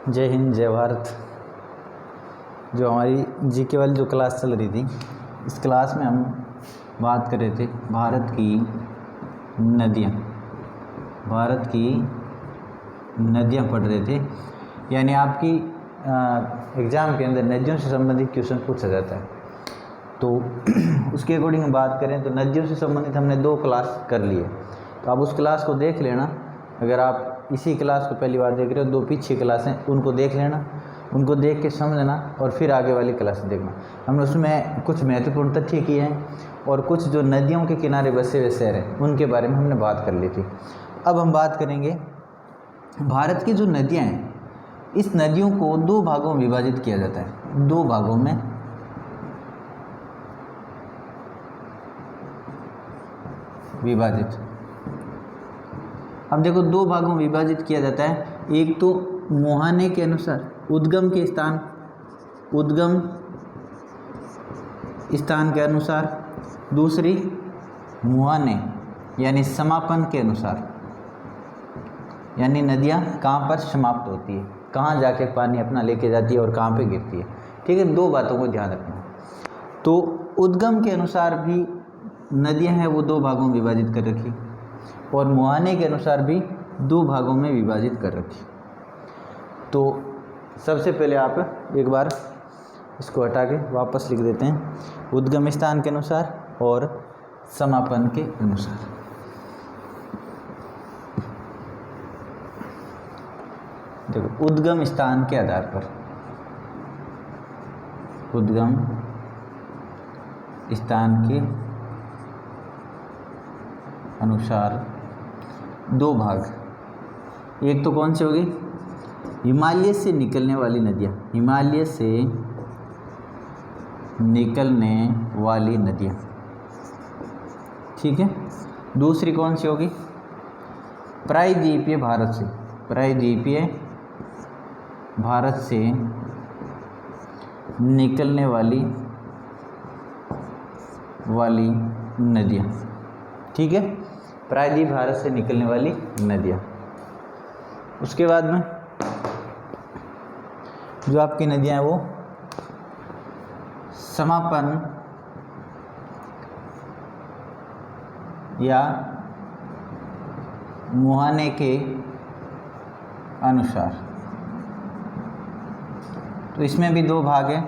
जय हिंद जय भारत। जो हमारी जीके वाली जो क्लास चल रही थी, इस क्लास में हम बात कर रहे थे भारत की नदियाँ पढ़ रहे थे। यानी आपकी एग्ज़ाम के अंदर नदियों से संबंधित क्वेश्चन पूछा जाता है, तो उसके अकॉर्डिंग बात करें तो नदियों से संबंधित हमने 2 क्लास कर लिए। तो आप उस क्लास को देख लेना। अगर आप इसी क्लास को पहली बार देख रहे हो, 2 पीछे क्लासें उनको देख लेना, उनको देख के समझना और फिर आगे वाली क्लास देखना। हमने उसमें कुछ महत्वपूर्ण तथ्य किए हैं और कुछ जो नदियों के किनारे बसे हुए शहर हैं उनके बारे में हमने बात कर ली थी। अब हम बात करेंगे भारत की जो नदियाँ हैं, इस नदियों को 2 भागों में विभाजित किया जाता है। 2 भागों में विभाजित। अब देखो 2 भागों में विभाजित किया जाता है। एक तो मुहाने के अनुसार उद्गम स्थान के अनुसार, दूसरी मुहाने यानी समापन के अनुसार, यानी नदियाँ कहाँ पर समाप्त होती है, कहाँ जाके पानी अपना लेके जाती है और कहाँ पे गिरती है। ठीक है, 2 बातों को ध्यान रखना। तो उद्गम के अनुसार भी नदियाँ हैं वो 2 भागों में विभाजित कर रखी और मुहाने के अनुसार भी 2 भागों में विभाजित कर रखी। तो सबसे पहले आप एक बार इसको हटा के वापस लिख देते हैं, उद्गम स्थान के अनुसार और समापन के अनुसार। देखो उद्गम स्थान के आधार पर, उद्गम स्थान के अनुसार 2 भाग। एक तो कौन सी होगी, हिमालय से निकलने वाली नदियाँ, हिमालय से निकलने वाली नदियाँ। ठीक है, दूसरी कौन सी होगी, प्रायद्वीपीय भारत से, प्रायद्वीपीय भारत से निकलने वाली नदियाँ। ठीक है, प्रायद्वीप भारत से निकलने वाली नदियाँ। उसके बाद में जो आपकी नदियाँ हैं वो समापन या मुहाने के अनुसार। तो इसमें भी 2 भाग हैं।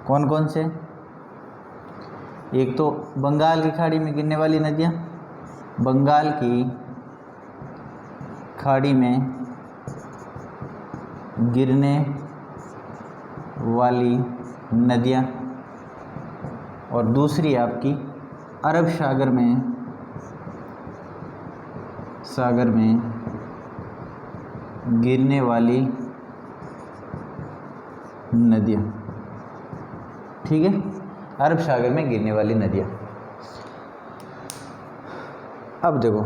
कौन कौन से, एक तो बंगाल की खाड़ी में गिरने वाली नदियाँ, बंगाल की खाड़ी में गिरने वाली नदियाँ, और दूसरी आपकी अरब सागर में गिरने वाली नदियाँ। ठीक है, अरब सागर में गिरने वाली नदियाँ। अब देखो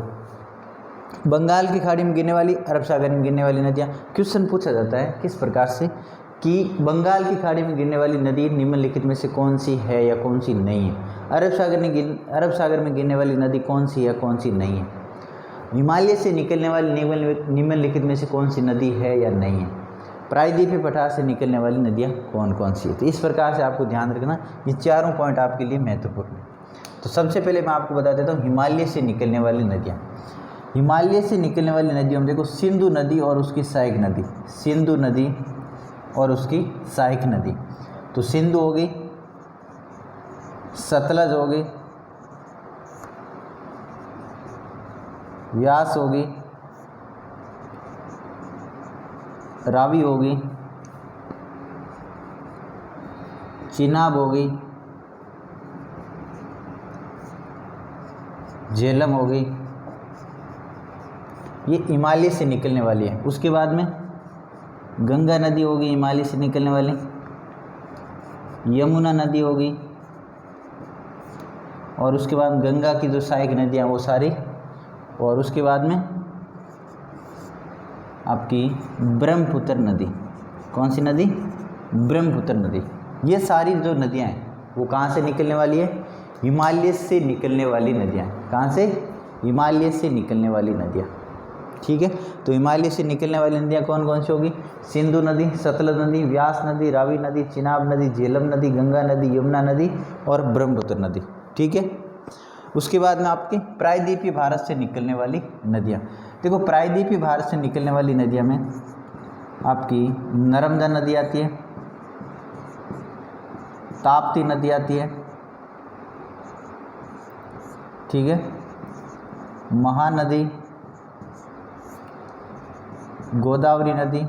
बंगाल की खाड़ी में गिरने वाली, अरब सागर में गिरने वाली नदियाँ। क्वेश्चन पूछा जाता है किस प्रकार से कि बंगाल की खाड़ी में गिरने वाली नदी निम्नलिखित में से कौन सी है या कौन सी नहीं है। अरब सागर में गिरने वाली नदी कौन सी है, कौन सी नहीं है। हिमालय से निकलने वाली निम्नलिखित में से कौन सी नदी है या नहीं है। प्रायद्वीपीय पठार से निकलने वाली नदियाँ कौन कौन सी है। तो इस प्रकार से आपको ध्यान रखना, ये चारों पॉइंट आपके लिए महत्वपूर्ण है। तो सबसे पहले मैं आपको बता देता हूँ हिमालय से निकलने वाली नदियाँ। हिमालय से निकलने वाली नदियों में देखो सिंधु नदी और उसकी सहायक नदी, सिंधु नदी और उसकी सहायक नदी। तो सिंधु हो गई, सतलज हो गई, व्यास हो गई, रावी हो गई, चिनाब हो गई, झेलम हो गई। ये हिमालय से निकलने वाली है। उसके बाद में गंगा नदी हो गई हिमालय से निकलने वाली, यमुना नदी हो गई, और उसके बाद गंगा की जो सहायक नदियाँ वो सारी, और उसके बाद में आपकी ब्रह्मपुत्र नदी। कौन सी नदी, ब्रह्मपुत्र नदी। ये सारी जो नदियाँ हैं वो कहाँ से निकलने वाली है, हिमालय से निकलने वाली नदियाँ। कहाँ से, हिमालय से निकलने वाली नदियाँ। ठीक है। तो हिमालय से निकलने वाली नदियाँ कौन कौन सी होगी? सिंधु नदी, सतलज नदी, व्यास नदी, रावी नदी, चिनाब नदी, झेलम नदी, गंगा नदी, यमुना नदी और ब्रह्मपुत्र नदी। ठीक है। उसके बाद में आपकी प्रायद्वीपीय भारत से निकलने वाली नदियाँ। देखो प्रायद्वीपीय भारत से निकलने वाली नदियाँ में आपकी नर्मदा नदी आती है, ताप्ती नदी आती है, ठीक है, महानदी, गोदावरी नदी,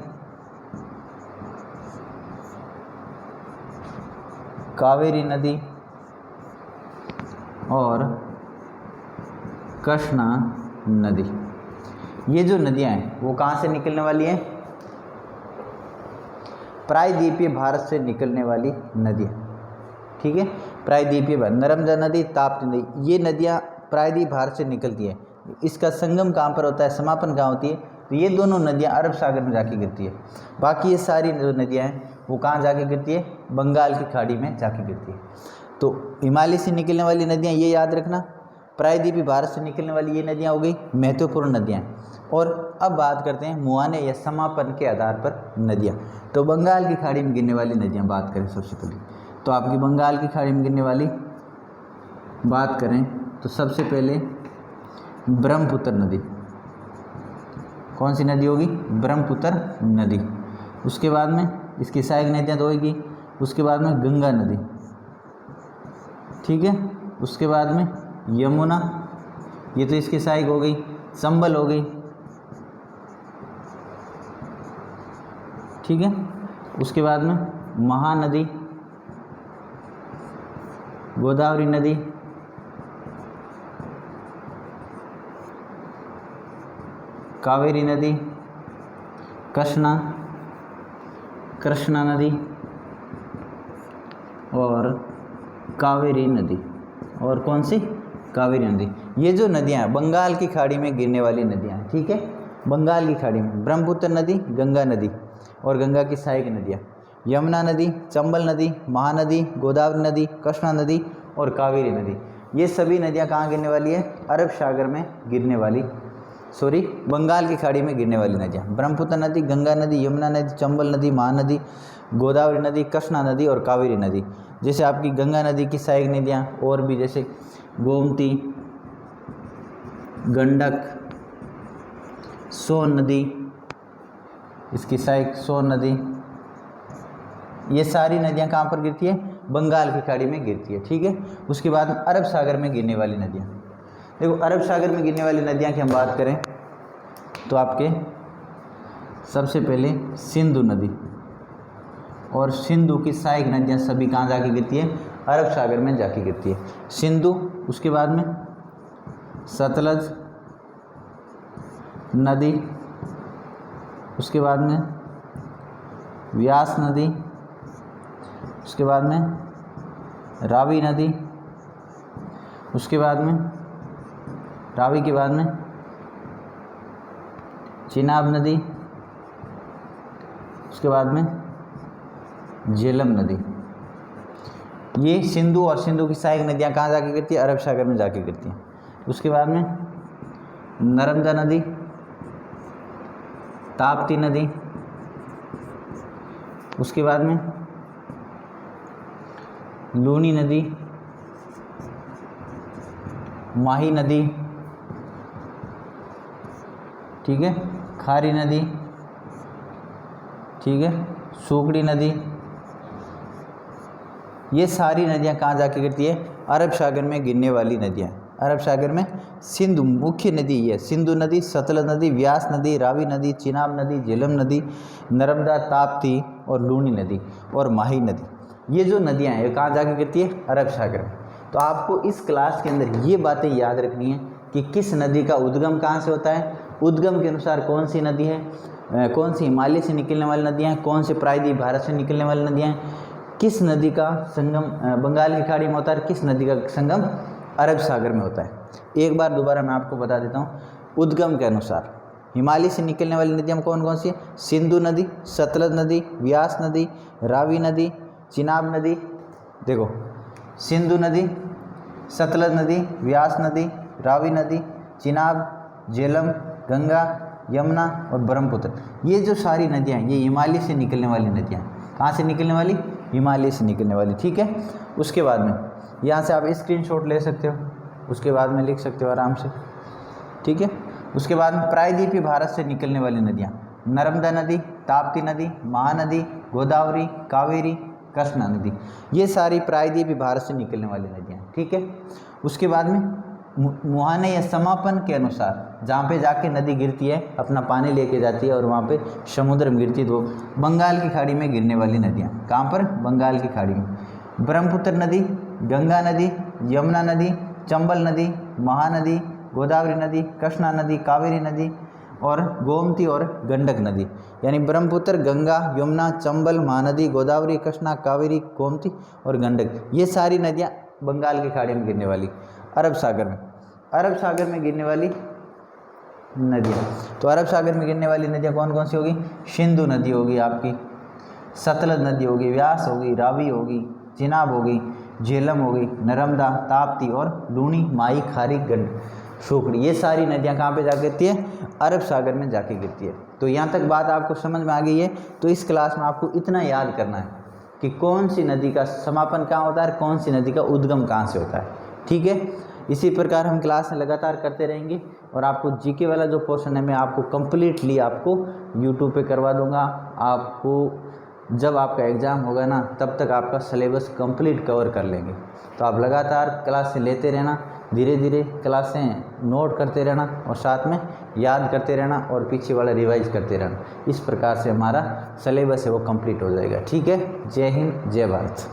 कावेरी नदी और कृष्णा नदी। ये जो नदियां हैं वो कहाँ से निकलने वाली हैं? प्रायद्वीपीय भारत से निकलने वाली नदियाँ, ठीक है। प्रायद्वीपीय भारत, नर्मदा नदी, ताप्ती नदी, ये नदियाँ प्रायद्वीपीय भारत से निकलती है। इसका संगम कहाँ पर होता है, समापन कहाँ होती है? तो ये दोनों नदियाँ अरब सागर में जाके गिरती है। बाकी ये सारी जो नदियाँ हैं वो कहाँ जाके गिरती है? बंगाल की खाड़ी में जाके गिरती है। तो हिमालय से निकलने वाली नदियाँ ये याद रखना, प्रायद्वीपीय भारत से निकलने वाली ये नदियाँ हो गई महत्वपूर्ण नदियाँ। और अब बात करते हैं मुहाने या समापन के आधार पर नदियाँ। तो बंगाल की खाड़ी में गिरने वाली नदियाँ बात करें सबसे पहले, तो आपकी बंगाल की खाड़ी में गिरने वाली बात करें तो सबसे पहले ब्रह्मपुत्र नदी। कौन सी नदी होगी? ब्रह्मपुत्र नदी। उसके बाद में इसकी सहायक नदियाँ तो होगी, उसके बाद में गंगा नदी, ठीक है। उसके बाद में यमुना, ये तो इसकी सहायक हो गई, चंबल हो गई, ठीक है। उसके बाद में महानदी, गोदावरी नदी, कावेरी नदी, कृष्णा नदी और कावेरी नदी। और कौन सी? कावेरी नदी। ये जो नदियाँ हैं बंगाल की खाड़ी में गिरने वाली नदियाँ हैं, ठीक है। बंगाल की खाड़ी में ब्रह्मपुत्र नदी, गंगा नदी और गंगा की सहायक नदियाँ यमुना नदी, चंबल नदी, महानदी, गोदावरी नदी, कृष्णा नदी और कावेरी नदी। ये सभी नदियाँ कहाँ गिरने वाली है? अरब सागर में गिरने वाली, बंगाल की खाड़ी में गिरने वाली नदियाँ ब्रह्मपुत्र नदी, गंगा नदी, यमुना नदी, चंबल नदी, महानदी, गोदावरी नदी, कृष्णा नदी और कावेरी नदी। जैसे आपकी गंगा नदी की सहायक नदियाँ और भी जैसे गोमती, गंडक, सोन नदी, इसकी सहायक सोन नदी, ये सारी नदियाँ कहाँ पर गिरती है? बंगाल की खाड़ी में गिरती है, ठीक है। उसके बाद अरब सागर में गिरने वाली नदियाँ, देखो अरब सागर में गिरने वाली नदियाँ की हम बात करें तो आपके सबसे पहले सिंधु नदी और सिंधु की सहायक नदियाँ सभी कहाँ जाके गिरती है? अरब सागर में जाके गिरती है, सिंधु। उसके बाद में सतलज नदी, उसके बाद में व्यास नदी, उसके बाद में रावी नदी, उसके बाद में रावी के बाद में चिनाब नदी, उसके बाद में झेलम नदी। ये सिंधु और सिंधु की सहायक नदियाँ कहाँ जाके गिरती है? अरब सागर में जाके गिरती हैं। उसके बाद में नर्मदा नदी, ताप्ती नदी, उसके बाद में लूनी नदी, माही नदी, ठीक है, खारी नदी, ठीक है, सूगड़ी नदी। ये सारी नदियाँ कहाँ जाके गिरती है? अरब सागर में गिरने वाली नदियाँ। अरब सागर में सिंधु मुख्य नदी ये, सिंधु नदी, सतलज नदी, व्यास नदी, रावी नदी, चिनाब नदी, झेलम नदी, नर्मदा, ताप्ती और लूनी नदी और माही नदी। ये जो नदियाँ हैं ये कहाँ जाके गिरती है? अरब सागर में। तो आपको इस क्लास के अंदर ये बातें याद रखनी है कि किस नदी का उद्गम कहाँ से होता है, उद्गम के अनुसार कौन सी नदी है, कौन सी हिमालय से निकलने वाली नदियाँ हैं, कौन से प्रायद्वीपीय भारत से निकलने वाली नदियाँ हैं, किस नदी का संगम बंगाल की खाड़ी में होता है, किस नदी का संगम अरब सागर में होता है। एक बार दोबारा मैं आपको बता देता हूँ। उद्गम के अनुसार हिमालय से निकलने वाली नदियाँ कौन कौन सी है? सिंधु नदी, सतलज नदी, व्यास नदी, रावी नदी, चिनाब नदी। देखो सिंधु नदी, सतलज नदी, व्यास नदी, रावी नदी, चिनाब, झेलम, गंगा, यमुना और ब्रह्मपुत्र, ये जो सारी नदियाँ ये हिमालय से निकलने वाली नदियाँ। कहाँ से निकलने वाली? हिमालय से निकलने वाली, ठीक है। उसके बाद में यहाँ से आप स्क्रीनशॉट ले सकते हो, उसके बाद में लिख सकते हो आराम से, ठीक है। उसके बाद में प्रायद्वीपीय भारत से निकलने वाली नदियाँ, नर्मदा नदी, ताप्ती नदी, महानदी, गोदावरी, कावेरी, कृष्णा नदी, ये सारी प्रायद्वीपीय भारत से निकलने वाली नदियाँ, ठीक है। उसके बाद में मुहाने या समापन के अनुसार जहाँ पे जाके नदी गिरती है, अपना पानी लेके जाती है और वहाँ पे समुद्र में गिरती है, तो बंगाल की खाड़ी में गिरने वाली नदियाँ। कहाँ पर? बंगाल की खाड़ी में ब्रह्मपुत्र नदी, गंगा नदी, यमुना नदी, चंबल नदी, महानदी, गोदावरी नदी, कृष्णा नदी, कावेरी नदी और गोमती और गंडक नदी। यानी ब्रह्मपुत्र, गंगा, यमुना, चंबल, महानदी, गोदावरी, कृष्णा, कावेरी, गोमती और गंडक, ये सारी नदियाँ बंगाल की खाड़ी में गिरने वाली। अरब सागर में गिरने वाली नदियाँ, तो अरब सागर में गिरने वाली नदियाँ कौन कौन सी होगी? सिंधु नदी होगी आपकी, सतलज नदी होगी, व्यास होगी, रावी होगी, चिनाब होगी, झेलम होगी, नर्मदा, ताप्ती और लूनी, माई, खारी, गंड, शोकड़ी, ये सारी नदियाँ कहाँ पे जा गिरती है? अरब सागर में जाके गिरती है। तो यहाँ तक बात आपको समझ में आ गई है। तो इस क्लास में आपको इतना याद करना है कि कौन सी नदी का समापन कहाँ होता है, कौन सी नदी का उद्गम कहाँ से होता है, ठीक है। इसी प्रकार हम क्लास में लगातार करते रहेंगे और आपको जीके वाला जो पोर्शन है मैं आपको कम्प्लीटली आपको यूट्यूब पे करवा दूंगा। आपको जब आपका एग्ज़ाम होगा ना तब तक आपका सिलेबस कंप्लीट कवर कर लेंगे। तो आप लगातार क्लासें लेते रहना, धीरे धीरे क्लासें नोट करते रहना और साथ में याद करते रहना और पीछे वाला रिवाइज करते रहना। इस प्रकार से हमारा सिलेबस है वो कंप्लीट हो जाएगा, ठीक है। जय हिंद, जय भारत।